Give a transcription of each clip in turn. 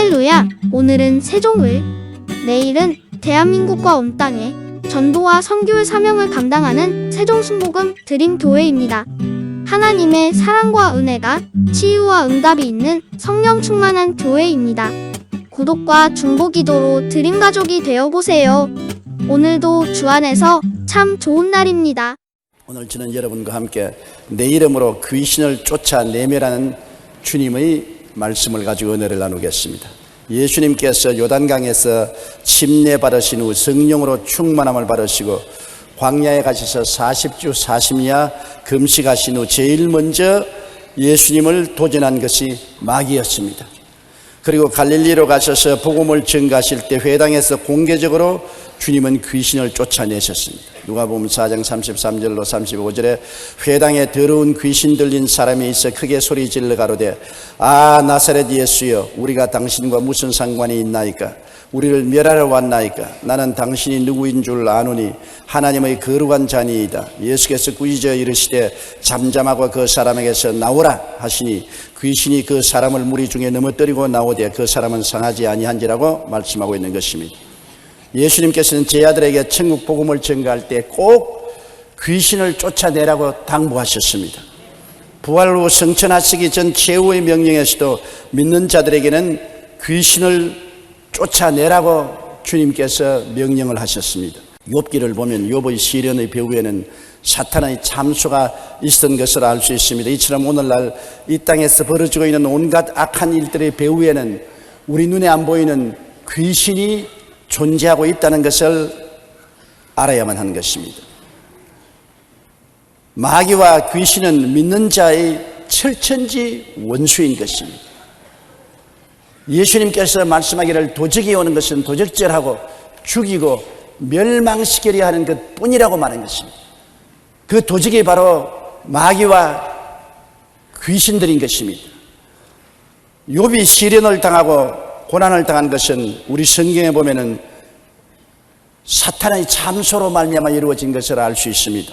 할렐루야! 오늘은 세종을, 내일은 대한민국과 온 땅에 전도와 선교의 사명을 감당하는 세종순복음 드림교회입니다. 하나님의 사랑과 은혜가 치유와 응답이 있는 성령 충만한 교회입니다. 구독과 중보기도로 드림가족이 되어보세요. 오늘도 주 안에서 참 좋은 날입니다. 오늘 저는 여러분과 함께 내 이름으로 귀신을 쫓아내매라는 주님의 말씀을 가지고 은혜를 나누겠습니다. 예수님께서 요단강에서 침례 받으신 후 성령으로 충만함을 받으시고 광야에 가셔서 40주 40야 금식하신 후 제일 먼저 예수님을 도전한 것이 마귀였습니다. 그리고 갈릴리로 가셔서 복음을 전가하실 때 회당에서 공개적으로 주님은 귀신을 쫓아내셨습니다. 누가복음 4장 33절로 35절에 회당에 더러운 귀신 들린 사람이 있어 크게 소리 질러 가로되 아 나사렛 예수여 우리가 당신과 무슨 상관이 있나이까 우리를 멸하러 왔나이까 나는 당신이 누구인 줄 아노니 하나님의 거룩한 자니이다. 예수께서 꾸짖어 이르시되 잠잠하고 그 사람에게서 나오라 하시니 귀신이 그 사람을 무리 중에 넘어뜨리고 나오되 그 사람은 상하지 아니한지라고 말씀하고 있는 것입니다. 예수님께서는 제 아들에게 천국 복음을 전가할 때 꼭 귀신을 쫓아내라고 당부하셨습니다. 부활 후 성천하시기 전 최후의 명령에서도 믿는 자들에게는 귀신을 쫓아내라고 주님께서 명령을 하셨습니다. 욥기를 보면 욥의 시련의 배후에는 사탄의 참소가 있었던 것을 알 수 있습니다. 이처럼 오늘날 이 땅에서 벌어지고 있는 온갖 악한 일들의 배후에는 우리 눈에 안 보이는 귀신이 존재하고 있다는 것을 알아야만 하는 것입니다. 마귀와 귀신은 믿는 자의 철천지 원수인 것입니다. 예수님께서 말씀하기를 도적이 오는 것은 도적질하고 죽이고 멸망시키려 하는 것 뿐이라고 말한 것입니다. 그 도적이 바로 마귀와 귀신들인 것입니다. 욥이 시련을 당하고 고난을 당한 것은 우리 성경에 보면은 사탄의 참소로 말미암아 이루어진 것을 알 수 있습니다.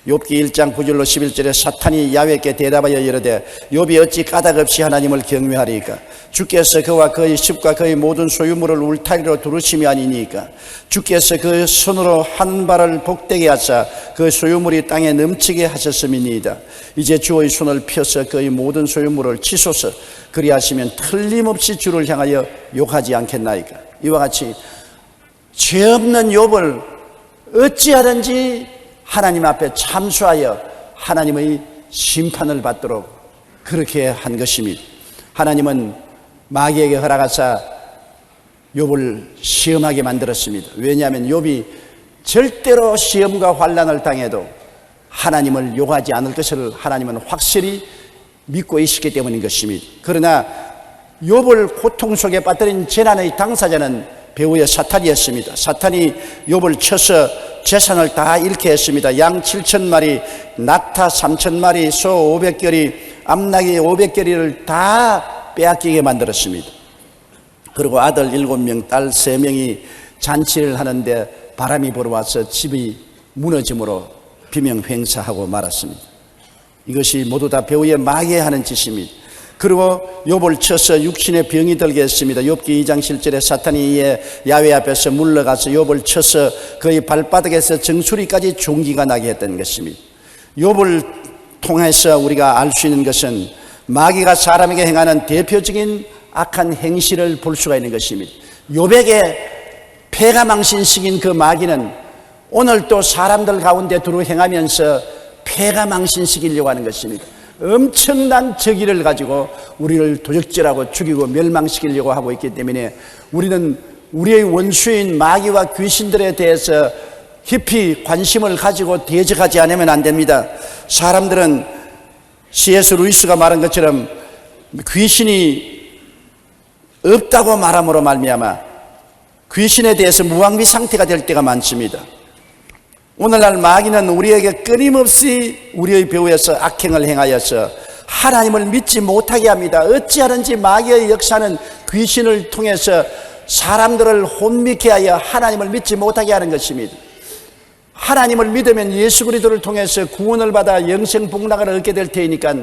욥기 1장 9절로 11절에 사탄이 야훼께 대답하여 이르되 욥이 어찌 까닭없이 하나님을 경외하리이까 주께서 그와 그의 집과 그의 모든 소유물을 울타리로 두르심이 아니니까 주께서 그 손으로 한 발을 복되게 하사 그 소유물이 땅에 넘치게 하셨음이니이다. 이제 주의 손을 펴서 그의 모든 소유물을 치소서 그리하시면 틀림없이 주를 향하여 욕하지 않겠나이까. 이와 같이 죄 없는 욥을 어찌하든지 하나님 앞에 참수하여 하나님의 심판을 받도록 그렇게 한 것입니다. 하나님은 마귀에게 허락하사 욥을 시험하게 만들었습니다. 왜냐하면 욥이 절대로 시험과 환난을 당해도 하나님을 욕하지 않을 것을 하나님은 확실히 믿고 있었기 때문인 것입니다. 그러나 욥을 고통 속에 빠뜨린 재난의 당사자는 배후의 사탄이었습니다. 사탄이 욥을 쳐서 재산을 다 잃게 했습니다. 양 7,000마리, 낙타 3,000마리, 소 500결이, 암나귀 500결이를 다 빼앗기게 만들었습니다. 그리고 아들 7명, 딸 3명이 잔치를 하는데 바람이 불어와서 집이 무너짐으로 비명횡사하고 말았습니다. 이것이 모두 다 배후에 마귀에 하는 짓입니다. 그리고 욥을 쳐서 육신의 병이 들게 했습니다. 욥기 2장 7절에 사탄이 이에 야훼 앞에서 물러가서 욥을 쳐서 그의 발바닥에서 정수리까지 종기가 나게 했던 것입니다. 욥을 통해서 우리가 알 수 있는 것은 마귀가 사람에게 행하는 대표적인 악한 행실을 볼 수가 있는 것입니다. 욥에게 패가망신식인 그 마귀는 오늘 또 사람들 가운데 두루 행하면서 패가망신시키려고 하는 것입니다. 엄청난 적의를 가지고 우리를 도적질하고 죽이고 멸망시키려고 하고 있기 때문에 우리는 우리의 원수인 마귀와 귀신들에 대해서 깊이 관심을 가지고 대적하지 않으면 안 됩니다. 사람들은 C.S. 루이스가 말한 것처럼 귀신이 없다고 말함으로 말미암아 귀신에 대해서 무방비 상태가 될 때가 많습니다. 오늘날 마귀는 우리에게 끊임없이 우리의 배후에서 악행을 행하여서 하나님을 믿지 못하게 합니다. 어찌하든지 마귀의 역사는 귀신을 통해서 사람들을 혼미케 하여 하나님을 믿지 못하게 하는 것입니다. 하나님을 믿으면 예수 그리스도를 통해서 구원을 받아 영생 복락을 얻게 될 테니까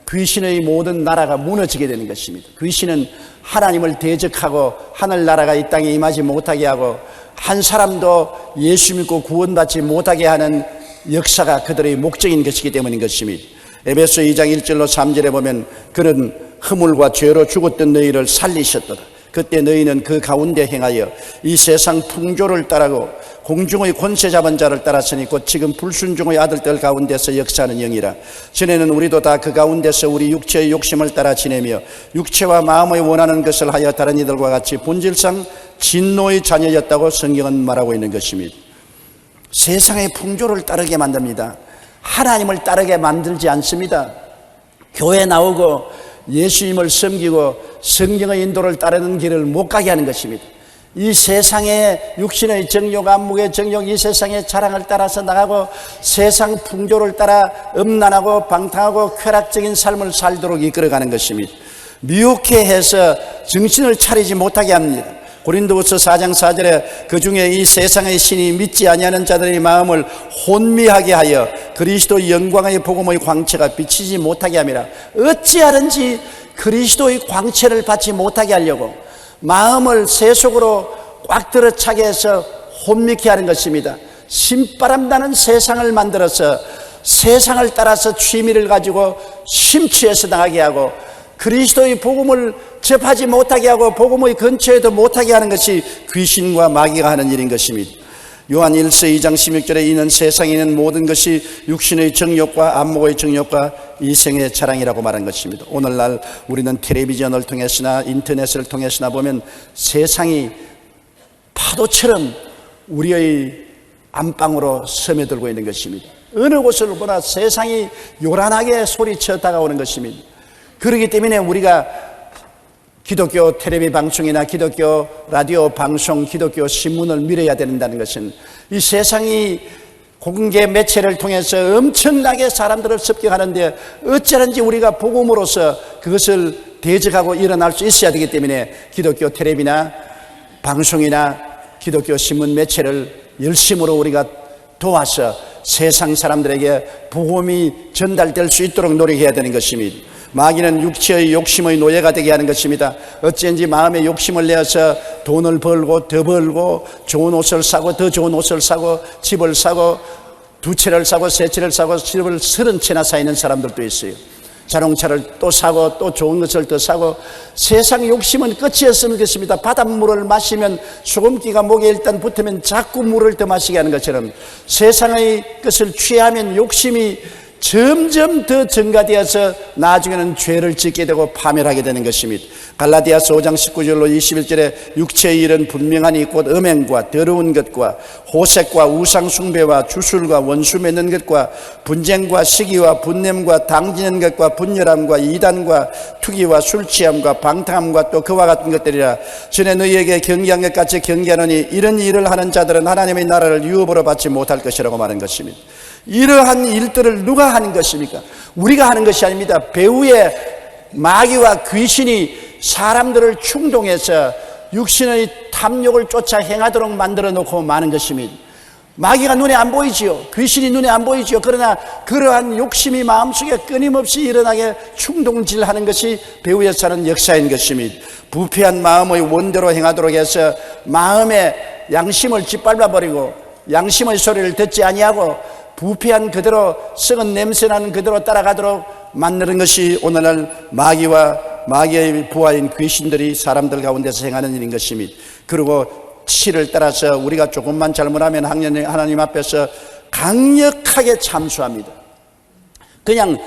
귀신의 모든 나라가 무너지게 되는 것입니다. 귀신은 하나님을 대적하고 하늘나라가 이 땅에 임하지 못하게 하고 한 사람도 예수 믿고 구원받지 못하게 하는 역사가 그들의 목적인 것이기 때문인 것입니다. 에베소 2장 1절로 3절에 보면 그는 허물과 죄로 죽었던 너희를 살리셨더라. 그때 너희는 그 가운데 행하여 이 세상 풍조를 따르고 공중의 권세 잡은 자를 따랐으니 곧 지금 불순종의 아들들 가운데서 역사하는 영이라. 전에는 우리도 다 그 가운데서 우리 육체의 욕심을 따라 지내며 육체와 마음의 원하는 것을 하여 다른 이들과 같이 본질상 진노의 자녀였다고 성경은 말하고 있는 것입니다. 세상의 풍조를 따르게 만듭니다. 하나님을 따르게 만들지 않습니다. 교회 나오고 예수님을 섬기고 성경의 인도를 따르는 길을 못 가게 하는 것입니다. 이 세상의 육신의 정욕, 안목의 정욕, 이 세상의 자랑을 따라서 나가고 세상 풍조를 따라 음란하고 방탕하고 쾌락적인 삶을 살도록 이끌어가는 것입니다. 미혹해 해서 정신을 차리지 못하게 합니다. 고린도후서 4장 4절에 그 중에 이 세상의 신이 믿지 아니하는 자들의 마음을 혼미하게 하여 그리스도의 영광의 복음의 광채가 비치지 못하게 함이라. 어찌하든지 그리스도의 광채를 받지 못하게 하려고 마음을 세속으로 꽉 들어차게 해서 혼미케 하는 것입니다. 신바람 나는 세상을 만들어서 세상을 따라서 취미를 가지고 심취해서 나가게 하고 그리스도의 복음을 접하지 못하게 하고 복음의 근처에도 못하게 하는 것이 귀신과 마귀가 하는 일인 것입니다. 요한 1서 2장 16절에 이는 세상에 있는 모든 것이 육신의 정욕과 안목의 정욕과 이생의 자랑이라고 말한 것입니다. 오늘날 우리는 텔레비전을 통해서나 인터넷을 통해서나 보면 세상이 파도처럼 우리의 안방으로 스며들고 있는 것입니다. 어느 곳을 보나 세상이 요란하게 소리쳐 다가오는 것입니다. 그렇기 때문에 우리가 기독교 텔레비 방송이나 기독교 라디오 방송, 기독교 신문을 믿어야 된다는 것은 이 세상이 공개 매체를 통해서 엄청나게 사람들을 습격하는데 어쩌는지 우리가 복음으로서 그것을 대적하고 일어날 수 있어야 되기 때문에 기독교 텔레비나 방송이나 기독교 신문 매체를 열심으로 우리가 도와서 세상 사람들에게 복음이 전달될 수 있도록 노력해야 되는 것입니다. 마귀는 육체의 욕심의 노예가 되게 하는 것입니다. 어찌인지 마음의 욕심을 내어서 돈을 벌고 더 벌고 좋은 옷을 사고 더 좋은 옷을 사고 집을 사고 두 채를 사고 세 채를 사고 집을 30채나 사 있는 사람들도 있어요. 자동차를 또 사고 또 좋은 것을 더 사고 세상 욕심은 끝이 없는 것입니다. 바닷물을 마시면 소금기가 목에 일단 붙으면 자꾸 물을 더 마시게 하는 것처럼 세상의 것을 취하면 욕심이 점점 더 증가되어서 나중에는 죄를 짓게 되고 파멸하게 되는 것입니다. 갈라디아서 5장 19절로 21절에 육체의 일은 분명하니 곧 음행과 더러운 것과 호색과 우상 숭배와 주술과 원수 맺는 것과 분쟁과 시기와 분냄과 당지는 것과 분열함과 이단과 투기와 술취함과 방탕함과 또 그와 같은 것들이라. 전에 너희에게 경계한 것 같이 경계하노니 이런 일을 하는 자들은 하나님의 나라를 유업으로 받지 못할 것이라고 말한 것입니다. 이러한 일들을 누가 하는 것입니까? 우리가 하는 것이 아닙니다. 배후에 마귀와 귀신이 사람들을 충동해서 육신의 탐욕을 쫓아 행하도록 만들어 놓고 마는 것입니다. 마귀가 눈에 안 보이지요. 귀신이 눈에 안 보이지요. 그러나 그러한 욕심이 마음속에 끊임없이 일어나게 충동질하는 것이 배후에 사는 역사인 것입니다. 부패한 마음의 원대로 행하도록 해서 마음의 양심을 짓밟아버리고 양심의 소리를 듣지 아니하고 부패한 그대로 썩은 냄새나는 그대로 따라가도록 만드는 것이 오늘날 마귀와 마귀의 부하인 귀신들이 사람들 가운데서 행하는 일인 것입니다. 그리고 치를 따라서 우리가 조금만 잘못하면 하나님 앞에서 강력하게 참수합니다. 그냥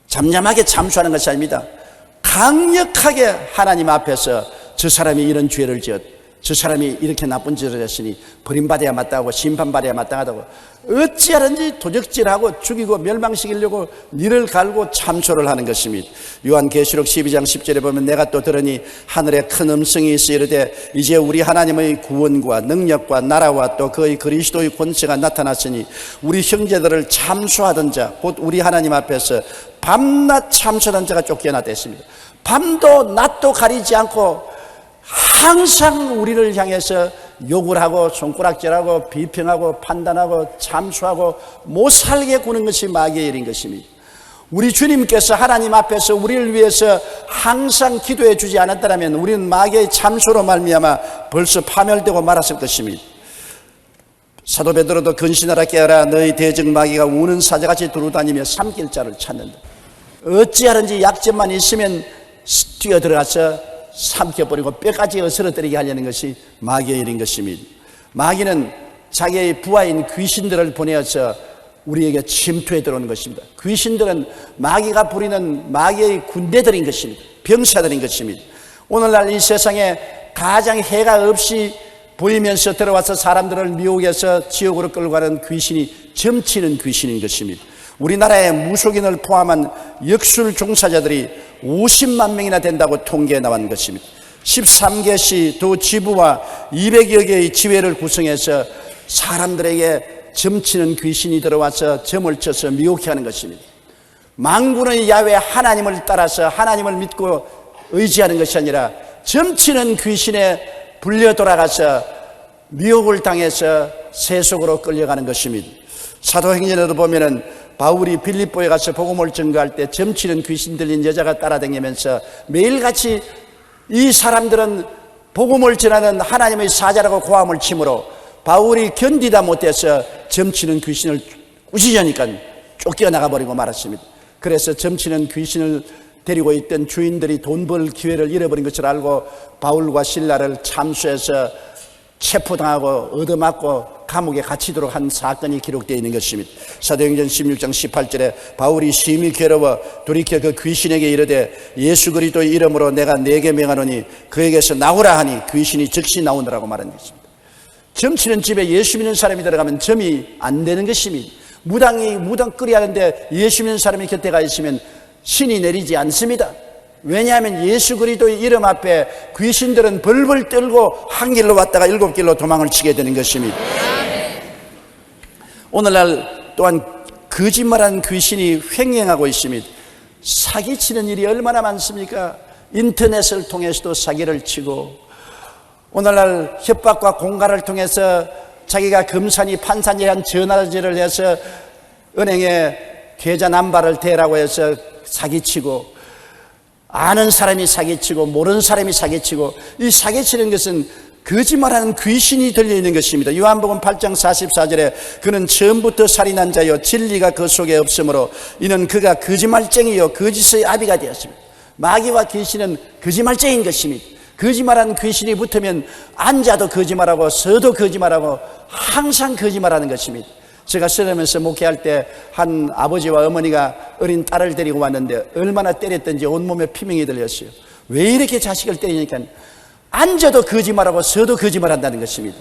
잠잠하게 참수하는 것이 아닙니다. 강력하게 하나님 앞에서 저 사람이 이런 죄를 지었다, 저 사람이 이렇게 나쁜 짓을 했으니 버림받아야 마땅하고 심판받아야 마땅하다고 어찌하든지 도적질하고 죽이고 멸망시키려고 니를 갈고 참소를 하는 것입니다. 요한계시록 12장 10절에 보면 내가 또 들으니 하늘에 큰 음성이 있어 이르되 이제 우리 하나님의 구원과 능력과 나라와 또 그의 그리스도의 권세가 나타났으니 우리 형제들을 참소하던 자 곧 우리 하나님 앞에서 밤낮 참소하던 자가 쫓겨났다 했습니다. 밤도 낮도 가리지 않고 항상 우리를 향해서 욕을 하고 손가락질하고 비평하고 판단하고 참수하고 못살게 구는 것이 마귀의 일인 것입니다. 우리 주님께서 하나님 앞에서 우리를 위해서 항상 기도해 주지 않았다면 우리는 마귀의 참소로 말미암아 벌써 파멸되고 말았을 것입니다. 사도 베드로도 근신하라 깨어라 너희 대적 마귀가 우는 사자같이 두루다니며 삼킬 자를 찾는다. 어찌하든지 약점만 있으면 뛰어들어가서 삼켜버리고 뼈까지 어스러뜨리게 하려는 것이 마귀의 일인 것입니다. 마귀는 자기의 부하인 귀신들을 보내어서 우리에게 침투해 들어오는 것입니다. 귀신들은 마귀가 부리는 마귀의 군대들인 것입니다. 병사들인 것입니다. 오늘날 이 세상에 가장 해가 없이 보이면서 들어와서 사람들을 미혹해서 지옥으로 끌고 가는 귀신이 점치는 귀신인 것입니다. 우리나라의 무속인을 포함한 역술 종사자들이 50만 명이나 된다고 통계에 나온 것입니다. 13개시 도 지부와 200여 개의 지회를 구성해서 사람들에게 점치는 귀신이 들어와서 점을 쳐서 미혹해 하는 것입니다. 만군의 야훼 하나님을 따라서 하나님을 믿고 의지하는 것이 아니라 점치는 귀신에 불려 돌아가서 미혹을 당해서 세속으로 끌려가는 것입니다. 사도행전에도 보면은 바울이 빌립보에 가서 복음을 전거할 때 점치는 귀신 들린 여자가 따라다니면서 매일같이 이 사람들은 복음을 전하는 하나님의 사자라고 고함을 치므로 바울이 견디다 못해서 점치는 귀신을 꾸짖으니까 쫓겨나가 버리고 말았습니다. 그래서 점치는 귀신을 데리고 있던 주인들이 돈 벌 기회를 잃어버린 것을 알고 바울과 실라를 참수해서 체포당하고 얻어맞고 감옥에 갇히도록 한 사건이 기록되어 있는 것입니다. 사도행전 16장 18절에 바울이 심히 괴로워 돌이켜 그 귀신에게 이르되 예수 그리스도의 이름으로 내가 네게 명하노니 그에게서 나오라 하니 귀신이 즉시 나오느라고 말한 것입니다. 점치는 집에 예수 믿는 사람이 들어가면 점이 안 되는 것입니다. 무당 끓여야 하는데 예수 믿는 사람이 곁에 가 있으면 신이 내리지 않습니다. 왜냐하면 예수 그리스도의 이름 앞에 귀신들은 벌벌 떨고 한 길로 왔다가 7길로 도망을 치게 되는 것입니다. 오늘날 또한 거짓말하는 귀신이 횡행하고 있습니다. 사기치는 일이 얼마나 많습니까? 인터넷을 통해서도 사기를 치고 오늘날 협박과 공갈을 통해서 자기가 검사니 판사니 한 전화질을 해서 은행에 계좌 남발을 대라고 해서 사기치고 아는 사람이 사기치고 모르는 사람이 사기치고 이 사기치는 것은 거짓말하는 귀신이 들려있는 것입니다. 요한복음 8장 44절에 그는 처음부터 살인한 자요 진리가 그 속에 없으므로 이는 그가 거짓말쟁이요 거짓의 아비가 되었습니다. 마귀와 귀신은 거짓말쟁이인 것입니다. 거짓말하는 귀신이 붙으면 앉아도 거짓말하고 서도 거짓말하고 항상 거짓말하는 것입니다. 제가 쓰러면서 목회할 때 한 아버지와 어머니가 어린 딸을 데리고 왔는데 얼마나 때렸던지 온몸에 피멍이 들렸어요. 왜 이렇게 자식을 때리니까 앉아도 거짓말하고 서도 거짓말한다는 것입니다.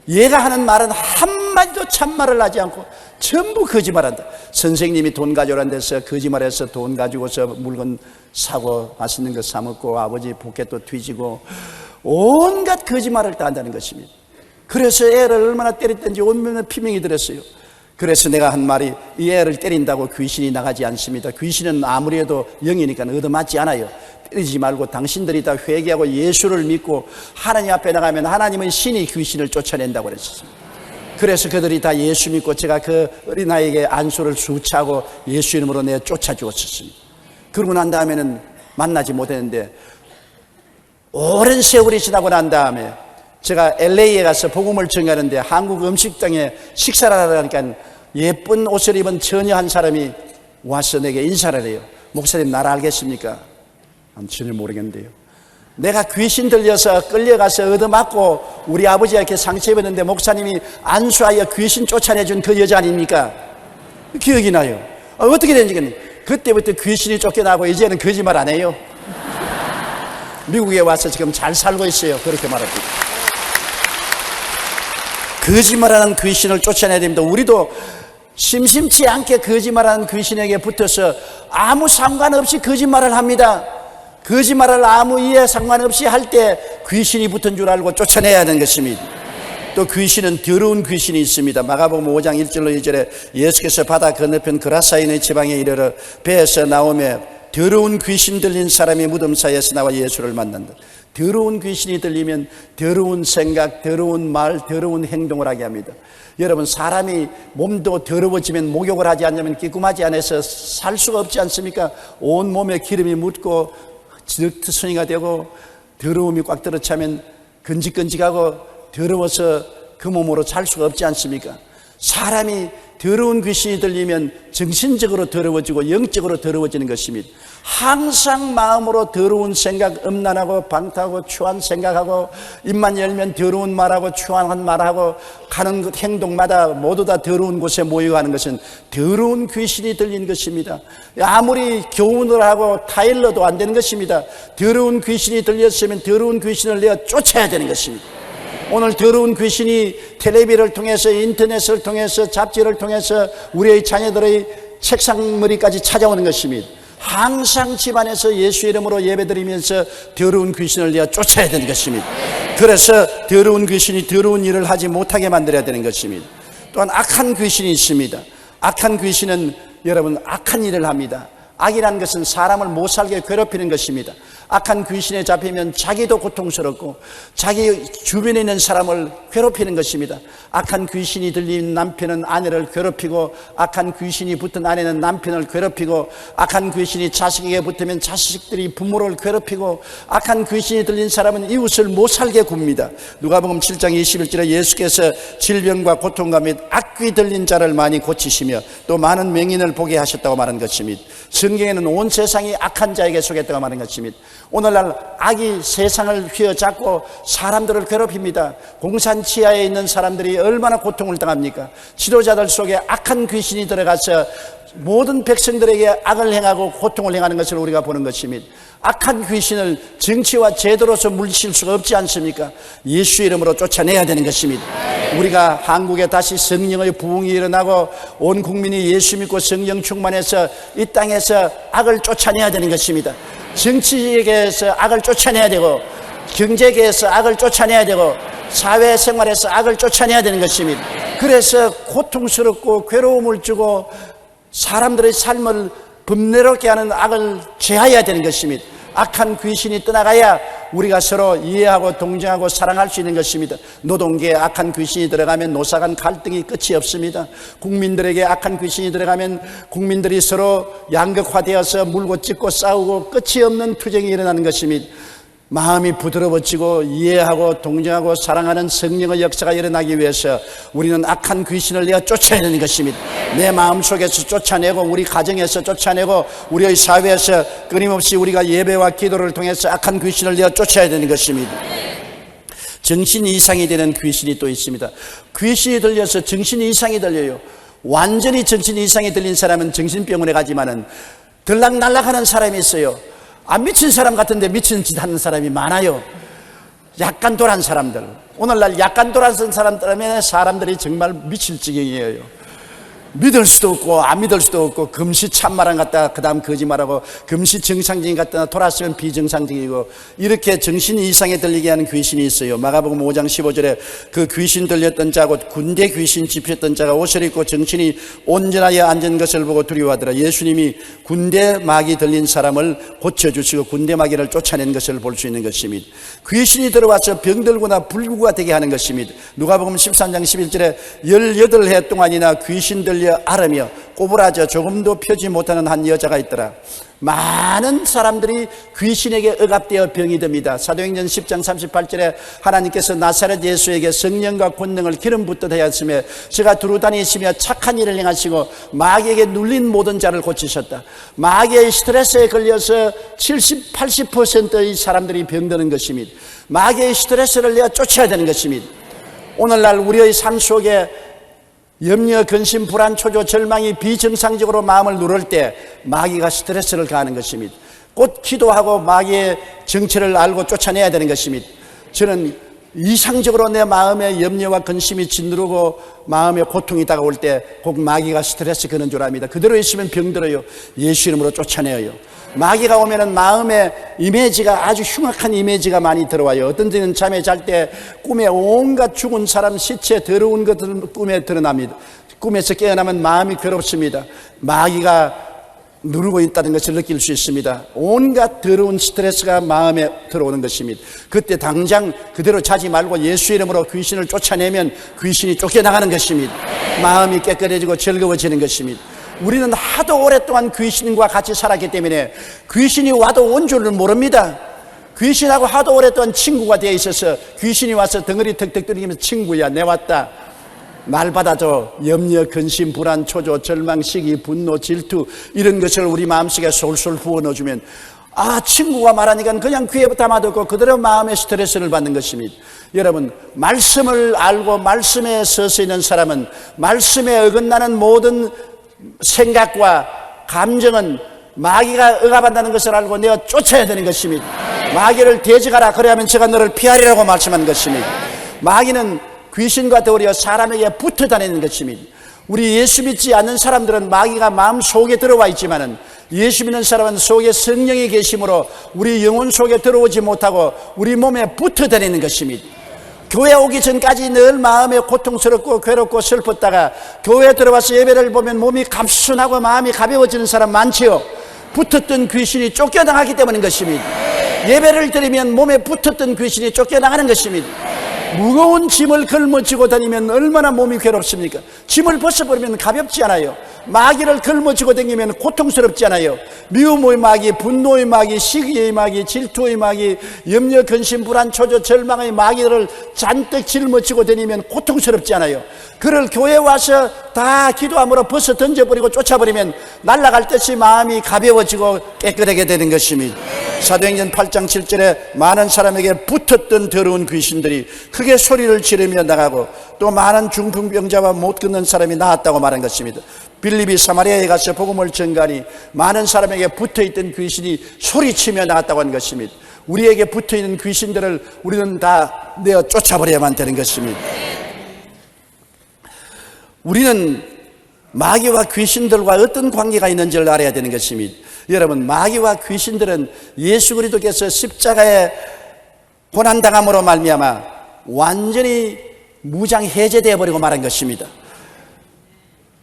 얘가 하는 말은 한마디도 참말을 하지 않고 전부 거짓말한다. 선생님이 돈 가져오라는 데서 거짓말해서 돈 가지고서 물건 사고 맛있는 거 사 먹고 아버지 포켓도 뒤지고 온갖 거짓말을 다 한다는 것입니다. 그래서 애를 얼마나 때렸던지 온몸에 피멍이 들었어요. 그래서 내가 한 말이 이 애를 때린다고 귀신이 나가지 않습니다. 귀신은 아무리 해도 영이니까 얻어맞지 않아요. 때리지 말고 당신들이 다 회개하고 예수를 믿고 하나님 앞에 나가면 하나님은 신이 귀신을 쫓아낸다고 그랬습니다. 그래서 그들이 다 예수 믿고 제가 그 어린아이에게 안수를 수차고 예수 이름으로 내가 쫓아주었습니다. 그러고 난 다음에는 만나지 못했는데 오랜 세월이 지나고 난 다음에 제가 LA에 가서 복음을 전하는데 한국 음식당에 식사를 하려니까 예쁜 옷을 입은 처녀 한 사람이 와서 내게 인사를 해요. 목사님 나를 알겠습니까? 전혀 모르겠는데요. 내가 귀신 들려서 끌려가서 얻어맞고 우리 아버지가 이렇게 상처 입었는데 목사님이 안수하여 귀신 쫓아내준 그 여자 아닙니까? 기억이 나요. 어떻게 된지 그때부터 귀신이 쫓겨나고 이제는 거짓말 안 해요. 미국에 와서 지금 잘 살고 있어요. 그렇게 말합니다. 거짓말하는 귀신을 쫓아내야 됩니다. 우리도 심심치 않게 거짓말하는 귀신에게 붙어서 아무 상관없이 거짓말을 합니다. 거짓말을 아무 이해 상관없이 할 때 귀신이 붙은 줄 알고 쫓아내야 하는 것입니다. 또 귀신은 더러운 귀신이 있습니다. 마가복음 5장 1절로 2절에 예수께서 바다 건너편 그라사인의 지방에 이르러 배에서 나오며 더러운 귀신 들린 사람이 무덤 사이에서 나와 예수를 만난다. 더러운 귀신이 들리면 더러운 생각, 더러운 말, 더러운 행동을 하게 합니다. 여러분, 사람이 몸도 더러워지면 목욕을 하지 않으면 기kum하지 않아서 살 수가 없지 않습니까? 온 몸에 기름이 묻고 지득투성이가 되고 더러움이 꽉 들어차면 건직건직하고 더러워서 그 몸으로 살 수가 없지 않습니까? 사람이 더러운 귀신이 들리면 정신적으로 더러워지고 영적으로 더러워지는 것입니다. 항상 마음으로 더러운 생각, 음란하고 방탕하고 추한 생각하고 입만 열면 더러운 말하고 추한 말하고 가는 것 행동마다 모두 다 더러운 곳에 모여가는 것은 더러운 귀신이 들리는 것입니다. 아무리 교훈을 하고 타일러도 안 되는 것입니다. 더러운 귀신이 들렸으면 더러운 귀신을 내어 쫓아야 되는 것입니다. 오늘 더러운 귀신이 텔레비를 통해서 인터넷을 통해서 잡지를 통해서 우리의 자녀들의 책상머리까지 찾아오는 것입니다. 항상 집안에서 예수 이름으로 예배드리면서 더러운 귀신을 내어 쫓아야 되는 것입니다. 그래서 더러운 귀신이 더러운 일을 하지 못하게 만들어야 되는 것입니다. 또한 악한 귀신이 있습니다. 악한 귀신은 여러분 악한 일을 합니다. 악이라는 것은 사람을 못 살게 괴롭히는 것입니다. 악한 귀신에 잡히면 자기도 고통스럽고 자기 주변에 있는 사람을 괴롭히는 것입니다. 악한 귀신이 들린 남편은 아내를 괴롭히고 악한 귀신이 붙은 아내는 남편을 괴롭히고 악한 귀신이 자식에게 붙으면 자식들이 부모를 괴롭히고 악한 귀신이 들린 사람은 이웃을 못 살게 굽니다. 누가복음 7장 21절에 예수께서 질병과 고통과 및 악귀 들린 자를 많이 고치시며 또 많은 맹인을 보게 하셨다고 말한 것입니다. 성경에는 온 세상이 악한 자에게 속했다고 말한 것입니다. 오늘날 악이 세상을 휘어잡고 사람들을 괴롭힙니다. 공산 치하에 있는 사람들이 얼마나 고통을 당합니까? 지도자들 속에 악한 귀신이 들어가서 모든 백성들에게 악을 행하고 고통을 행하는 것을 우리가 보는 것입니다. 악한 귀신을 정치와 제도로서 물리칠 수가 없지 않습니까? 예수 이름으로 쫓아내야 되는 것입니다. 우리가 한국에 다시 성령의 부흥이 일어나고 온 국민이 예수 믿고 성령 충만해서 이 땅에서 악을 쫓아내야 되는 것입니다. 정치계에서 악을 쫓아내야 되고 경제계에서 악을 쫓아내야 되고 사회생활에서 악을 쫓아내야 되는 것입니다. 그래서 고통스럽고 괴로움을 주고 사람들의 삶을 범례롭게 하는 악을 제하여야 되는 것입니다. 악한 귀신이 떠나가야 우리가 서로 이해하고 동정하고 사랑할 수 있는 것입니다. 노동계에 악한 귀신이 들어가면 노사 간 갈등이 끝이 없습니다. 국민들에게 악한 귀신이 들어가면 국민들이 서로 양극화되어서 물고 찢고 싸우고 끝이 없는 투쟁이 일어나는 것입니다. 마음이 부드러워지고 이해하고 동정하고 사랑하는 성령의 역사가 일어나기 위해서 우리는 악한 귀신을 내어 쫓아야 되는 것입니다. 내 마음속에서 쫓아내고 우리 가정에서 쫓아내고 우리의 사회에서 끊임없이 우리가 예배와 기도를 통해서 악한 귀신을 내어 쫓아야 되는 것입니다. 정신 이상이 되는 귀신이 또 있습니다. 귀신이 들려서 정신 이상이 들려요. 완전히 정신 이상이 들린 사람은 정신병원에 가지만은 들락날락하는 사람이 있어요. 안 미친 사람 같은데 미친 짓 하는 사람이 많아요. 약간 돌아한 사람들. 오늘날 약간 돌아선 사람 때문에 사람들이 정말 미칠 지경이에요. 믿을 수도 없고 안 믿을 수도 없고 금시 참말한 같다 그 다음 거짓말하고 금시 정상적인 같다 돌았으면 비정상적이고 이렇게 정신 이상에 들리게 하는 귀신이 있어요. 마가복음 5장 15절에 그 귀신 들렸던 자고 군대 귀신 집혔던 자가 옷을 입고 정신이 온전하여 앉은 것을 보고 두려워하더라. 예수님이 군대 마귀 들린 사람을 고쳐주시고 군대 마귀를 쫓아낸 것을 볼 수 있는 것입니다. 귀신이 들어와서 병들거나 불구가 되게 하는 것입니다. 누가복음 13장 11절에 18해 동안이나 귀신 들려 앓으며 꼬부라져 조금도 펴지 못하는 한 여자가 있더라. 많은 사람들이 귀신에게 억압되어 병이 듭니다. 사도행전 10장 38절에 하나님께서 나사렛 예수에게 성령과 권능을 기름 붓듯 하였으며 제가 두루 다니시며 착한 일을 행하시고 마귀에게 눌린 모든 자를 고치셨다. 마귀의 스트레스에 걸려서 70, 80%의 사람들이 병드는 것입니다. 마귀의 스트레스를 내어 쫓아야 되는 것입니다. 오늘날 우리의 삶 속에 염려, 근심, 불안, 초조, 절망이 비정상적으로 마음을 누를 때 마귀가 스트레스를 가하는 것입니다. 곧 기도하고 마귀의 정체를 알고 쫓아내야 되는 것입니다. 저는 이상적으로 내 마음에 염려와 근심이 짓누르고 마음에 고통이 다가올 때 꼭 마귀가 스트레스 거는 줄 압니다. 그대로 있으면 병들어요. 예수 이름으로 쫓아내요. 마귀가 오면은 마음에 이미지가 아주 흉악한 이미지가 많이 들어와요. 어떤 때는 잠에 잘 때 꿈에 온갖 죽은 사람 시체 더러운 것들 꿈에 드러납니다. 꿈에서 깨어나면 마음이 괴롭습니다. 마귀가 누르고 있다는 것을 느낄 수 있습니다. 온갖 더러운 스트레스가 마음에 들어오는 것입니다. 그때 당장 그대로 자지 말고 예수 이름으로 귀신을 쫓아내면 귀신이 쫓겨나가는 것입니다. 마음이 깨끗해지고 즐거워지는 것입니다. 우리는 하도 오랫동안 귀신과 같이 살았기 때문에 귀신이 와도 온 줄을 모릅니다. 귀신하고 하도 오랫동안 친구가 되어 있어서 귀신이 와서 덩어리 턱턱 들이면서 친구야 내 왔다, 날 받아줘. 염려, 근심, 불안, 초조, 절망, 시기, 분노, 질투 이런 것을 우리 마음속에 솔솔 부어넣어주면 친구가 말하니까 그냥 귀에 담아두고 그대로 마음의 스트레스를 받는 것입니다. 여러분, 말씀을 알고 말씀에 서서 있는 사람은 말씀에 어긋나는 모든 생각과 감정은 마귀가 억압한다는 것을 알고 내가 쫓아야 되는 것입니다. 마귀를 대적하라, 그래야만 제가 너를 피하리라고 말씀하는 것입니다. 마귀는 귀신과 더불어 사람에게 붙어 다니는 것입니다. 우리 예수 믿지 않는 사람들은 마귀가 마음 속에 들어와 있지만은 예수 믿는 사람은 속에 성령이 계심으로 우리 영혼 속에 들어오지 못하고 우리 몸에 붙어 다니는 것입니다. 교회 오기 전까지 늘 마음에 고통스럽고 괴롭고 슬펐다가 교회에 들어와서 예배를 보면 몸이 감순하고 마음이 가벼워지는 사람 많지요. 붙었던 귀신이 쫓겨나가기 때문인 것입니다. 예배를 드리면 몸에 붙었던 귀신이 쫓겨나가는 것입니다. 무거운 짐을 걸머쥐고 다니면 얼마나 몸이 괴롭습니까? 짐을 벗어버리면 가볍지 않아요. 마귀를 걸머쥐고 다니면 고통스럽지 않아요. 미움의 마귀, 분노의 마귀, 시기의 마귀, 질투의 마귀, 염려, 근심, 불안, 초조, 절망의 마귀를 잔뜩 짊어지고 다니면 고통스럽지 않아요. 그를 교회에 와서 다 기도함으로 벗어 던져버리고 쫓아버리면 날아갈 듯이 마음이 가벼워지고 깨끗하게 되는 것입니다. 사도행전 8장 7절에 많은 사람에게 붙었던 더러운 귀신들이 크게 소리를 지르며 나가고 또 많은 중풍병자와 못 걷는 사람이 나았다고 말한 것입니다. 빌립이 사마리아에 가서 복음을 전가하니 많은 사람에게 붙어있던 귀신이 소리치며 나갔다고 하는 것입니다. 우리에게 붙어있는 귀신들을 우리는 다 내어 쫓아버려야만 되는 것입니다. 우리는 마귀와 귀신들과 어떤 관계가 있는지를 알아야 되는 것입니다. 여러분, 마귀와 귀신들은 예수 그리스도께서 십자가에 고난당함으로 말미암아 완전히 무장 해제되어 버리고 말한 것입니다.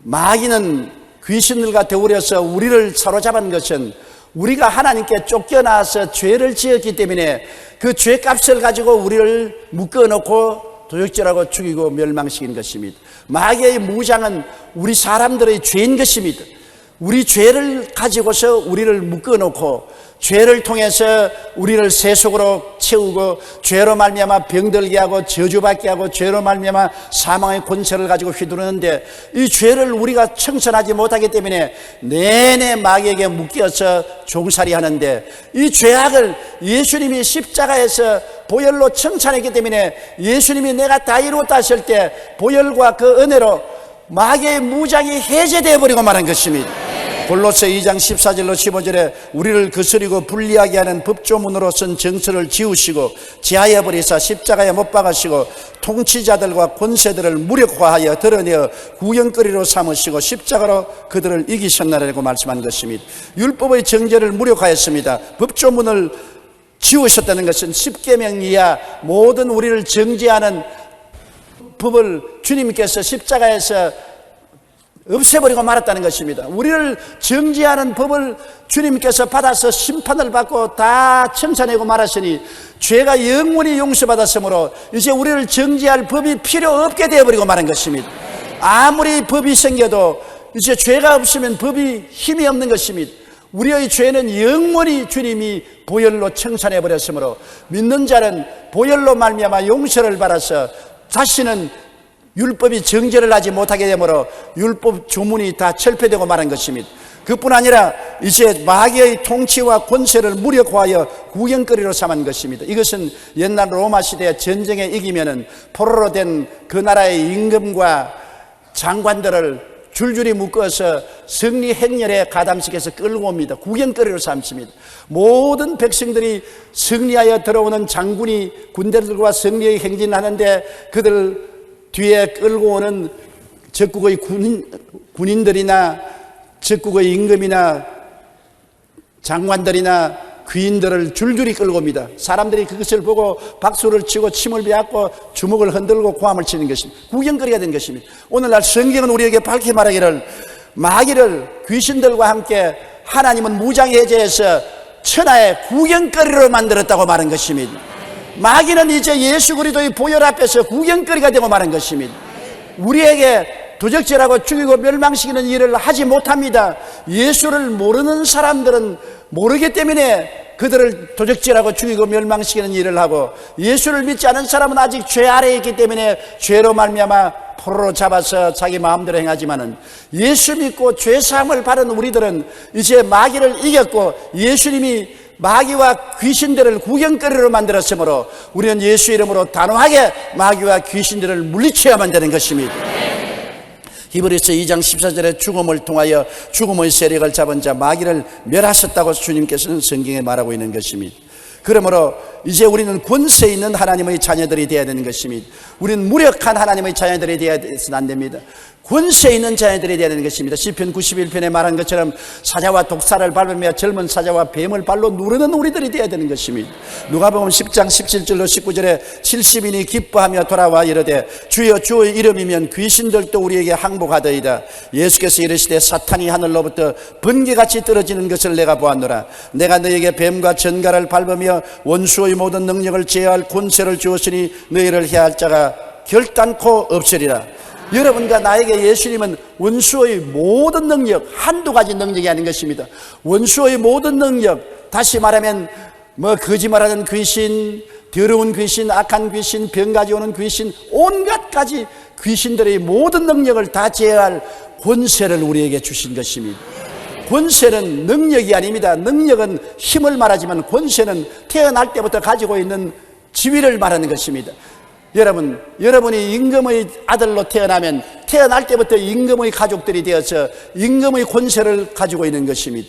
마귀는 귀신들과 더불어서 우리를 사로잡은 것은 우리가 하나님께 쫓겨나서 죄를 지었기 때문에 그 죄값을 가지고 우리를 묶어놓고 도적질하고 죽이고 멸망시키는 것입니다. 마귀의 무장은 우리 사람들의 죄인 것입니다. 우리 죄를 가지고서 우리를 묶어놓고 죄를 통해서 우리를 세속으로 채우고 죄로 말미암아 병들게 하고 저주받게 하고 죄로 말미암아 사망의 권세를 가지고 휘두르는데 이 죄를 우리가 청산하지 못하기 때문에 내내 마귀에게 묶여서 종살이 하는데 이 죄악을 예수님이 십자가에서 보혈로 청산했기 때문에 예수님이 내가 다 이루었다 하실 때 보혈과 그 은혜로 마귀의 무장이 해제되어 버리고 말한 것입니다. 골로새 2장 14절로 15절에 우리를 거스리고 불리하게 하는 법조문으로 쓴 정서를 지우시고 제하여 버리사 십자가에 못 박으시고 통치자들과 권세들을 무력화하여 드러내어 구경거리로 삼으시고 십자가로 그들을 이기셨나라고 말씀한 것입니다. 율법의 정죄를 무력화했습니다. 법조문을 지우셨다는 것은 십계명 이하 모든 우리를 정죄하는 법을 주님께서 십자가에서 없애버리고 말았다는 것입니다. 우리를 정죄하는 법을 주님께서 받아서 심판을 받고 다 청산하고 말하시니 죄가 영원히 용서받았으므로 이제 우리를 정죄할 법이 필요 없게 되어버리고 말한 것입니다. 아무리 법이 생겨도 이제 죄가 없으면 법이 힘이 없는 것입니다. 우리의 죄는 영원히 주님이 보혈로 청산해버렸으므로 믿는 자는 보혈로 말미암아 용서를 받아서 다시는 율법이 정죄를 하지 못하게 되므로 율법 조문이 다 철폐되고 말한 것입니다. 그뿐 아니라 이제 마귀의 통치와 권세를 무력화하여 구경거리로 삼은 것입니다. 이것은 옛날 로마 시대 전쟁에 이기면은 포로로 된 그 나라의 임금과 장관들을 줄줄이 묶어서 승리 행렬에 가담시켜서 끌고 옵니다. 구경거리로 삼습니다. 모든 백성들이 승리하여 들어오는 장군이 군대들과 승리의 행진을 하는데 그들 뒤에 끌고 오는 적국의 군인들이나 적국의 임금이나 장관들이나 귀인들을 줄줄이 끌고 옵니다. 사람들이 그것을 보고 박수를 치고 침을 뱉고 주먹을 흔들고 고함을 치는 것입니다. 구경거리가 된 것입니다. 오늘날 성경은 우리에게 밝게 말하기를 마귀를 귀신들과 함께 하나님은 무장해제해서 천하의 구경거리로 만들었다고 말한 것입니다. 마귀는 이제 예수 그리스도의 보혈 앞에서 구경거리가 되고 말한 것입니다. 우리에게 도적질하고 죽이고 멸망시키는 일을 하지 못합니다. 예수를 모르는 사람들은 모르기 때문에 그들을 도적질하고 죽이고 멸망시키는 일을 하고, 예수를 믿지 않은 사람은 아직 죄 아래에 있기 때문에 죄로 말미암아 포로로 잡아서 자기 마음대로 행하지만은, 예수 믿고 죄사함을 받은 우리들은 이제 마귀를 이겼고 예수님이 마귀와 귀신들을 구경거리로 만들었으므로 우리는 예수 이름으로 단호하게 마귀와 귀신들을 물리쳐야만 되는 것입니다. 히브리서 2장 14절에 죽음을 통하여 죽음의 세력을 잡은 자 마귀를 멸하셨다고 주님께서는 성경에 말하고 있는 것입니다. 그러므로 이제 우리는 권세 있는 하나님의 자녀들이 되어야 되는 것입니다. 우리는 무력한 하나님의 자녀들이 되어야 해서는 안 됩니다. 권세 있는 자녀들이 되어야 되는 것입니다. 시편 91편에 말한 것처럼 사자와 독사를 밟으며 젊은 사자와 뱀을 발로 누르는 우리들이 되어야 되는 것입니다. 누가복음 10장 17절로 19절에 70인이 기뻐하며 돌아와 이르되 주여 주의 이름이면 귀신들도 우리에게 항복하더이다. 예수께서 이르시되 사탄이 하늘로부터 번개같이 떨어지는 것을 내가 보았노라. 내가 너에게 뱀과 전갈을 밟으며 원수의 모든 능력을 제어할 권세를 주었으니 너희를 해할 자가 결단코 없으리라. 여러분과 나에게 예수님은 원수의 모든 능력, 한두 가지 능력이 아닌 것입니다. 원수의 모든 능력, 다시 말하면 거짓말하는 귀신, 더러운 귀신, 악한 귀신, 병 가져오는 귀신, 온갖 가지 귀신들의 모든 능력을 다 제어할 권세를 우리에게 주신 것입니다. 권세는 능력이 아닙니다. 능력은 힘을 말하지만 권세는 태어날 때부터 가지고 있는 지위를 말하는 것입니다. 여러분이 임금의 아들로 태어나면 태어날 때부터 임금의 가족들이 되어서 임금의 권세를 가지고 있는 것입니다.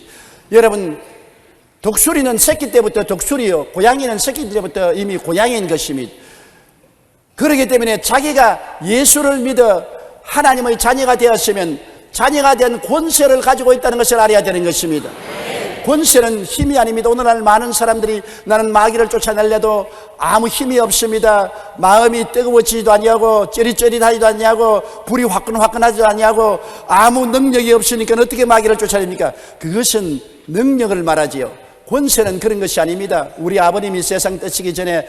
여러분, 독수리는 새끼 때부터 독수리요, 고양이는 새끼 때부터 이미 고양이인 것입니다. 그렇기 때문에 자기가 예수를 믿어 하나님의 자녀가 되었으면 자녀가 된 권세를 가지고 있다는 것을 알아야 되는 것입니다. 권세는 힘이 아닙니다. 오늘날 많은 사람들이 나는 마귀를 쫓아내려도 아무 힘이 없습니다. 마음이 뜨거워지지도 아니하고 쩌릿쩌릿하지도 아니하고 불이 화끈화끈하지도 아니하고 아무 능력이 없으니까 어떻게 마귀를 쫓아냅니까? 그것은 능력을 말하지요. 권세는 그런 것이 아닙니다. 우리 아버님이 세상 떠시기 전에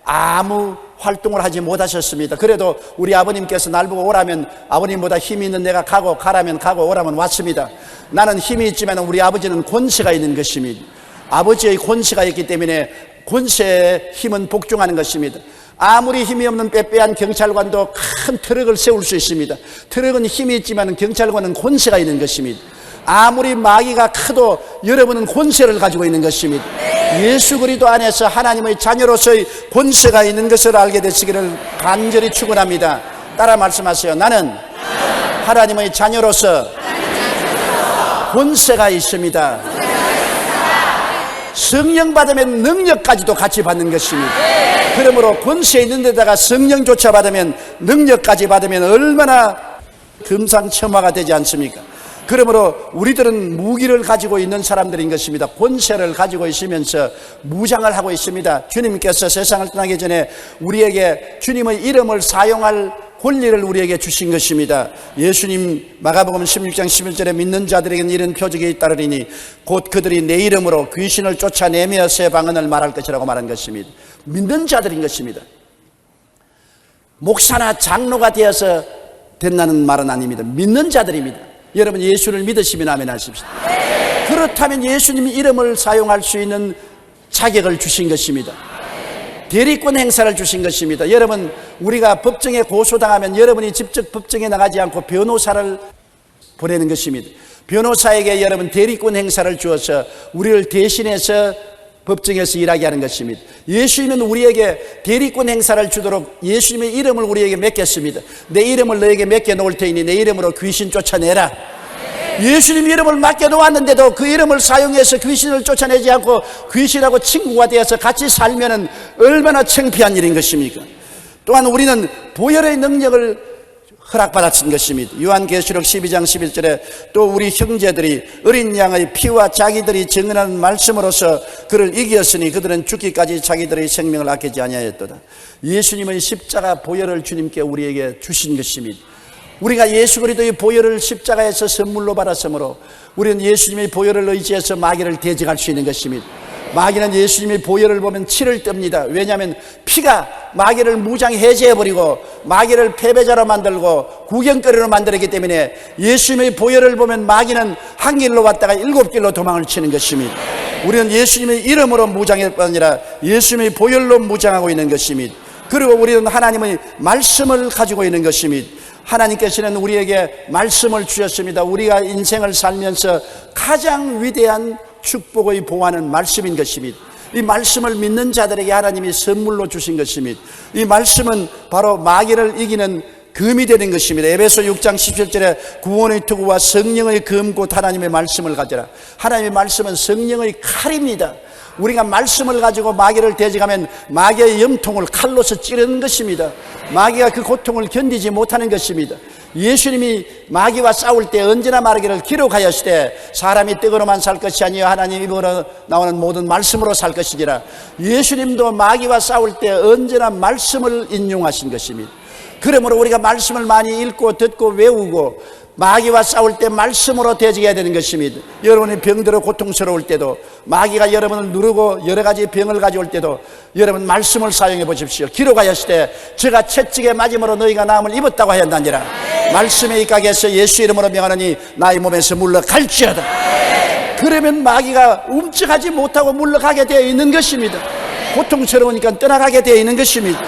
아무 활동을 하지 못하셨습니다. 그래도 우리 아버님께서 날 보고 오라면 아버님보다 힘이 있는 내가 가라면 가고 오라면 왔습니다. 나는 힘이 있지만 우리 아버지는 권세가 있는 것입니다. 아버지의 권세가 있기 때문에 권세의 힘은 복종하는 것입니다. 아무리 힘이 없는 빼빼한 경찰관도 큰 트럭을 세울 수 있습니다. 트럭은 힘이 있지만 경찰관은 권세가 있는 것입니다. 아무리 마귀가 커도 여러분은 권세를 가지고 있는 것입니다. 예수 그리스도 안에서 하나님의 자녀로서의 권세가 있는 것을 알게 되시기를 간절히 축원합니다. 따라 말씀하세요. 나는 하나님의 자녀로서 권세가 있습니다. 성령 받으면 능력까지도 같이 받는 것입니다. 그러므로 권세 있는 데다가 성령조차 받으면 능력까지 받으면 얼마나 금상첨화가 되지 않습니까? 그러므로 우리들은 무기를 가지고 있는 사람들인 것입니다. 권세를 가지고 있으면서 무장을 하고 있습니다. 주님께서 세상을 떠나기 전에 우리에게 주님의 이름을 사용할 권리를 우리에게 주신 것입니다. 예수님 마가복음 16장 11절에 믿는 자들에게는 이런 표적이 따르리니 곧 그들이 내 이름으로 귀신을 쫓아내며 새 방언을 말할 것이라고 말한 것입니다. 믿는 자들인 것입니다. 목사나 장로가 되어서 된다는 말은 아닙니다. 믿는 자들입니다. 여러분 예수를 믿으시면 아멘 하십시오. 그렇다면 예수님 이름을 사용할 수 있는 자격을 주신 것입니다. 대리권 행사를 주신 것입니다. 여러분 우리가 법정에 고소당하면 여러분이 직접 법정에 나가지 않고 변호사를 보내는 것입니다. 변호사에게 여러분 대리권 행사를 주어서 우리를 대신해서 법정에서 일하게 하는 것입니다. 예수님은 우리에게 대리권 행사를 주도록 예수님의 이름을 우리에게 맡겼습니다. 내 이름을 너에게 맡겨놓을 테니 내 이름으로 귀신 쫓아내라. 예수님 이름을 맡겨놓았는데도 그 이름을 사용해서 귀신을 쫓아내지 않고 귀신하고 친구가 되어서 같이 살면 얼마나 창피한 일인 것입니까? 또한 우리는 보혈의 능력을 허락받았은 것입니다. 요한계시록 12장 11절에 또 우리 형제들이 어린 양의 피와 자기들이 증언하는 말씀으로서 그를 이겼으니 그들은 죽기까지 자기들의 생명을 아끼지 아니하였도다. 예수님의 십자가 보혈을 주님께 우리에게 주신 것입니다. 우리가 예수 그리스도의 보혈을 십자가에서 선물로 받았으므로 우리는 예수님의 보혈을 의지해서 마귀를 대적할 수 있는 것입니다. 마귀는 예수님의 보혈을 보면 치를 뜹니다. 왜냐하면 피가 마귀를 무장해제해버리고 마귀를 패배자로 만들고 구경거리로 만들었기 때문에 예수님의 보혈을 보면 마귀는 한 길로 왔다가 7길로 도망을 치는 것입니다. 우리는 예수님의 이름으로 무장할 뿐 아니라 예수님의 보혈로 무장하고 있는 것입니다. 그리고 우리는 하나님의 말씀을 가지고 있는 것입니다. 하나님께서는 우리에게 말씀을 주셨습니다. 우리가 인생을 살면서 가장 위대한 축복의 보화는 말씀인 것입니다. 이 말씀을 믿는 자들에게 하나님이 선물로 주신 것입니다. 이 말씀은 바로 마귀를 이기는 금이 되는 것입니다. 에베소 6장 17절에 구원의 투구와 성령의 검곧 하나님의 말씀을 가져라. 하나님의 말씀은 성령의 칼입니다. 우리가 말씀을 가지고 마귀를 대적하면 마귀의 염통을 칼로서 찌르는 것입니다. 마귀가 그 고통을 견디지 못하는 것입니다. 예수님이 마귀와 싸울 때 언제나 말하기를 기록하였으되 사람이 떡으로만 살 것이 아니요 하나님 입으로 나오는 모든 말씀으로 살 것이니라. 예수님도 마귀와 싸울 때 언제나 말씀을 인용하신 것입니다. 그러므로 우리가 말씀을 많이 읽고 듣고 외우고 마귀와 싸울 때 말씀으로 대적해야 되는 것입니다. 여러분이 병들어 고통스러울 때도 마귀가 여러분을 누르고 여러 가지 병을 가져올 때도 여러분 말씀을 사용해 보십시오. 기록하였을 때 제가 채찍에 맞음으로 너희가 나음을 입었다고 하였나니라. 말씀에 입각해서 예수 이름으로 명하노니 나의 몸에서 물러갈지어다. 그러면 마귀가 움직하지 못하고 물러가게 되어 있는 것입니다. 고통스러우니까 떠나가게 되어 있는 것입니다.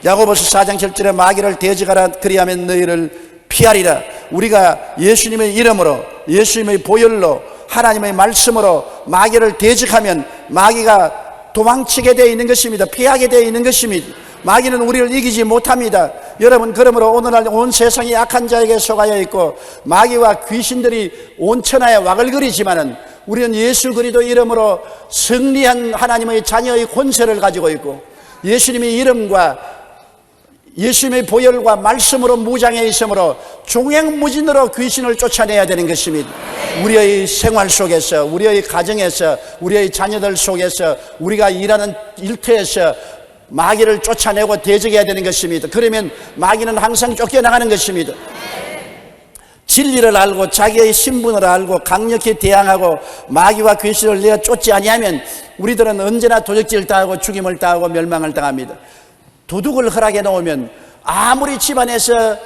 야고보서 4장 7절에 마귀를 대적하라 그리하면 너희를 피하리라. 우리가 예수님의 이름으로 예수님의 보혈로 하나님의 말씀으로 마귀를 대적하면 마귀가 도망치게 되어 있는 것입니다. 피하게 되어 있는 것입니다. 마귀는 우리를 이기지 못합니다. 여러분, 그러므로 오늘날 온 세상이 악한 자에게 속하여 있고 마귀와 귀신들이 온 천하에 와글거리지만은 우리는 예수 그리스도 이름으로 승리한 하나님의 자녀의 권세를 가지고 있고 예수님의 이름과 예수님의 보혈과 말씀으로 무장해 있으므로 종횡무진으로 귀신을 쫓아내야 되는 것입니다. 우리의 생활 속에서, 우리의 가정에서, 우리의 자녀들 속에서, 우리가 일하는 일터에서 마귀를 쫓아내고 대적해야 되는 것입니다. 그러면 마귀는 항상 쫓겨나가는 것입니다. 진리를 알고 자기의 신분을 알고 강력히 대항하고 마귀와 귀신을 내어 쫓지 아니하면 우리들은 언제나 도적질을 당하고 죽임을 당하고 멸망을 당합니다. 도둑을 허락해 놓으면 아무리 집안에서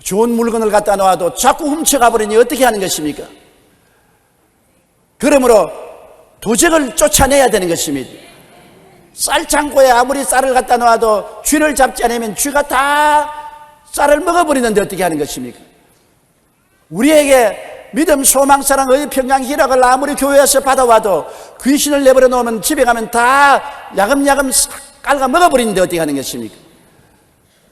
좋은 물건을 갖다 놓아도 자꾸 훔쳐가 버리니 어떻게 하는 것입니까? 그러므로 도적을 쫓아내야 되는 것입니다. 쌀창고에 아무리 쌀을 갖다 놓아도 쥐를 잡지 않으면 쥐가 다 쌀을 먹어버리는데 어떻게 하는 것입니까? 우리에게 믿음, 소망, 사랑, 의, 평강, 희락을 아무리 교회에서 받아와도 귀신을 내버려 놓으면 집에 가면 다 야금야금 깔아 먹어버리는데 어떻게 하는 것입니까?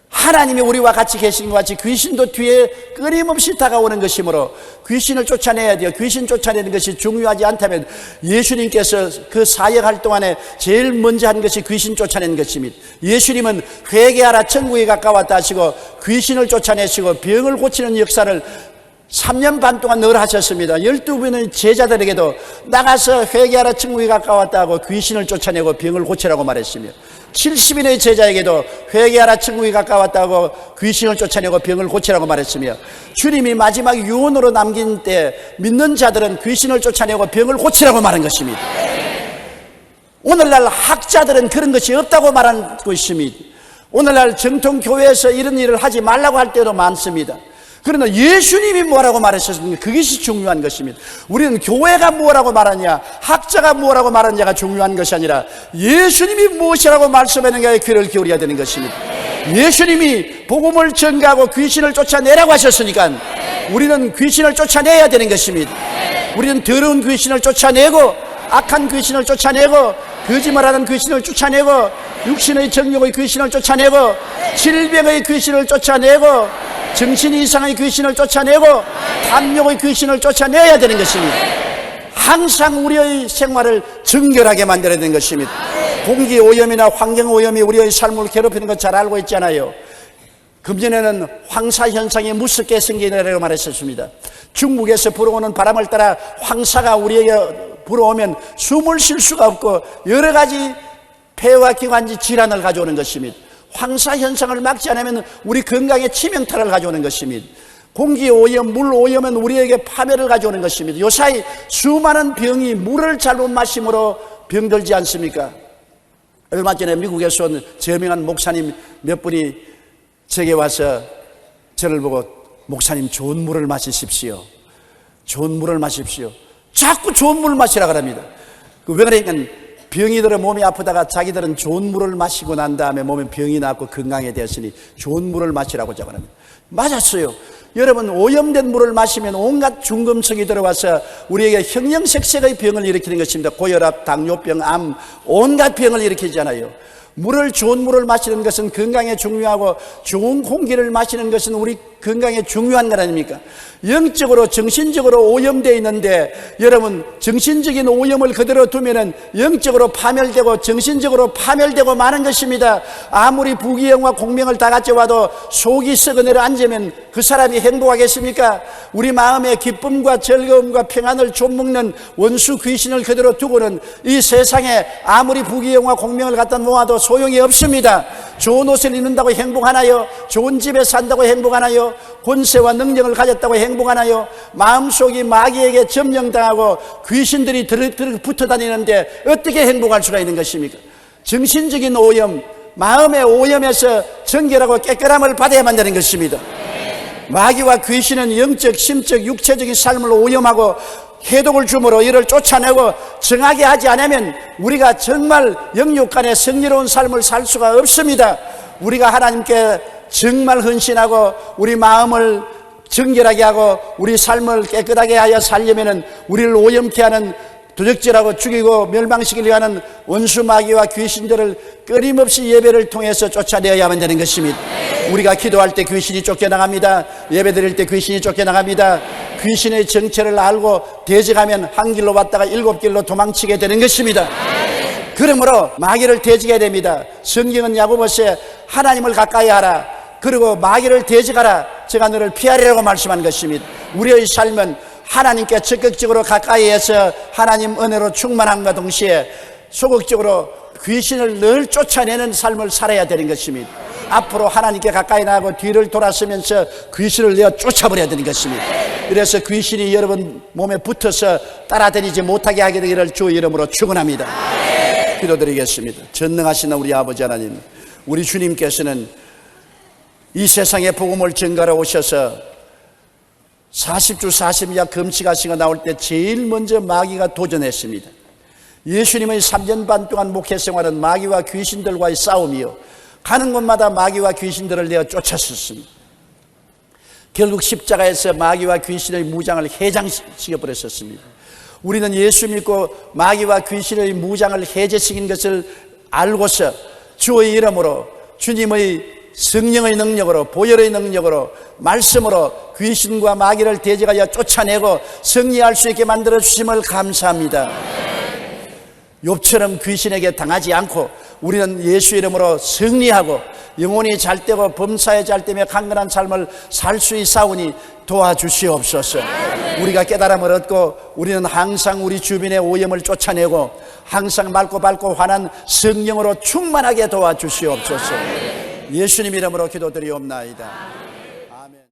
하나님이 우리와 같이 계신 것 같이 귀신도 뒤에 끊임없이 다가오는 것이므로 귀신을 쫓아내야 돼요. 귀신 쫓아내는 것이 중요하지 않다면 예수님께서 그 사역할 동안에 제일 먼저 한 것이 귀신 쫓아내는 것입니다. 예수님은 회개하라 천국이 가까웠다 하시고 귀신을 쫓아내시고 병을 고치는 역사를 3년 반 동안 늘 하셨습니다. 12분의 제자들에게도 나가서 회개하라 천국이 가까웠다 하고 귀신을 쫓아내고 병을 고치라고 말했으며 70인의 제자에게도 회개하라 천국이 가까웠다 하고 귀신을 쫓아내고 병을 고치라고 말했으며 주님이 마지막 유언으로 남긴 때 믿는 자들은 귀신을 쫓아내고 병을 고치라고 말한 것입니다. 오늘날 학자들은 그런 것이 없다고 말하고 있습니다. 오늘날 정통교회에서 이런 일을 하지 말라고 할 때도 많습니다. 그러나 예수님이 뭐라고 말하셨습니까? 그것이 중요한 것입니다. 우리는 교회가 뭐라고 말하냐, 학자가 뭐라고 말하냐가 중요한 것이 아니라 예수님이 무엇이라고 말씀하는가에 귀를 기울여야 되는 것입니다. 예수님이 복음을 전가하고 귀신을 쫓아내라고 하셨으니까 우리는 귀신을 쫓아내야 되는 것입니다. 우리는 더러운 귀신을 쫓아내고 악한 귀신을 쫓아내고 거짓말하는 귀신을 쫓아내고 육신의 정욕의 귀신을 쫓아내고 질병의 귀신을 쫓아내고 정신 이상의 귀신을 쫓아내고 탐욕의 귀신을 쫓아내야 되는 것입니다. 항상 우리의 생활을 정결하게 만들어야 되는 것입니다. 공기 오염이나 환경 오염이 우리의 삶을 괴롭히는 것 잘 알고 있잖아요. 금년에는 황사 현상이 무섭게 생기느라고 말했었습니다. 중국에서 불어오는 바람을 따라 황사가 우리에게 불어오면 숨을 쉴 수가 없고 여러 가지 폐와 기관지 질환을 가져오는 것입니다. 황사 현상을 막지 않으면 우리 건강에 치명타를 가져오는 것입니다. 공기 오염, 물 오염은 우리에게 파멸을 가져오는 것입니다. 요사이 수많은 병이 물을 잘못 마심으로 병들지 않습니까? 얼마 전에 미국에서 온 저명한 목사님 몇 분이 제게 와서 저를 보고 목사님 좋은 물을 마시십시오. 좋은 물을 마십시오. 자꾸 좋은 물을 마시라 그럽니다. 왜 그러니까 병이 들어 몸이 아프다가 자기들은 좋은 물을 마시고 난 다음에 몸에 병이 났고 건강해졌으니 좋은 물을 마시라고 자고합니다. 맞았어요. 여러분, 오염된 물을 마시면 온갖 중금속이 들어와서 우리에게 형형색색의 병을 일으키는 것입니다. 고혈압, 당뇨병, 암, 온갖 병을 일으키잖아요. 좋은 물을 마시는 것은 건강에 중요하고 좋은 공기를 마시는 것은 우리 건강에 중요한 것 아닙니까? 영적으로 정신적으로 오염되어 있는데 여러분, 정신적인 오염을 그대로 두면은 영적으로 파멸되고 정신적으로 파멸되고 마는 것입니다. 아무리 부귀영화 공명을 다 가져와도 속이 썩어 내려앉으면 그 사람이 행복하겠습니까? 우리 마음에 기쁨과 즐거움과 평안을 좀먹는 원수 귀신을 그대로 두고는 이 세상에 아무리 부귀영화 공명을 갖다 모아도 소용이 없습니다. 좋은 옷을 입는다고 행복하나요? 좋은 집에 산다고 행복하나요? 권세와 능력을 가졌다고 행복하나요? 마음속이 마귀에게 점령당하고 귀신들이 붙어 다니는데 어떻게 행복할 수가 있는 것입니까? 정신적인 오염, 마음의 오염에서 정결하고 깨끗함을 받아야만 되는 것입니다. 마귀와 귀신은 영적, 심적, 육체적인 삶을 오염하고 해독을 주므로 이를 쫓아내고 정하게 하지 않으면 우리가 정말 영육간에 성리로운 삶을 살 수가 없습니다. 우리가 하나님께 정말 헌신하고 우리 마음을 정결하게 하고 우리 삶을 깨끗하게 하여 살려면 우리를 오염케 하는 도적질하고 죽이고 멸망시키려 하는 원수 마귀와 귀신들을 끊임없이 예배를 통해서 쫓아내야만 되는 것입니다. 우리가 기도할 때 귀신이 쫓겨나갑니다. 예배 드릴 때 귀신이 쫓겨나갑니다. 귀신의 정체를 알고 대적하면 한 길로 왔다가 7길로 도망치게 되는 것입니다. 그러므로 마귀를 대적해야 됩니다. 성경은 야고보서에 하나님을 가까이 하라, 그리고 마귀를 대적하라, 제가 너를 피하리라고 말씀한 것입니다. 우리의 삶은 하나님께 적극적으로 가까이해서 하나님 은혜로 충만함과 동시에 소극적으로 귀신을 늘 쫓아내는 삶을 살아야 되는 것입니다. 앞으로 하나님께 가까이 나가고 뒤를 돌아서면서 귀신을 내어 쫓아버려야 되는 것입니다. 그래서 귀신이 여러분 몸에 붙어서 따라다니지 못하게 하게 되기를 주 이름으로 축원합니다. 기도드리겠습니다. 전능하신 우리 아버지 하나님, 우리 주님께서는 이 세상에 복음을 전가하러 오셔서 40주 40야 금식하시고 나올 때 제일 먼저 마귀가 도전했습니다. 예수님의 3년 반 동안 목회 생활은 마귀와 귀신들과의 싸움이요, 가는 곳마다 마귀와 귀신들을 내어 쫓았었습니다. 결국 십자가에서 마귀와 귀신의 무장을 해장시켜버렸었습니다. 우리는 예수 믿고 마귀와 귀신의 무장을 해제시킨 것을 알고서 주의 이름으로 주님의 성령의 능력으로, 보혈의 능력으로, 말씀으로 귀신과 마귀를 대적하여 쫓아내고 승리할 수 있게 만들어 주심을 감사합니다. 욥처럼 귀신에게 당하지 않고 우리는 예수 이름으로 승리하고 영혼이 잘되고 범사에 잘되며 강건한 삶을 살 수 있사오니 도와주시옵소서. 우리가 깨달음을 얻고 우리는 항상 우리 주변의 오염을 쫓아내고 항상 맑고 밝고 환한 성령으로 충만하게 도와주시옵소서. 예수님 이름으로 기도드리옵나이다.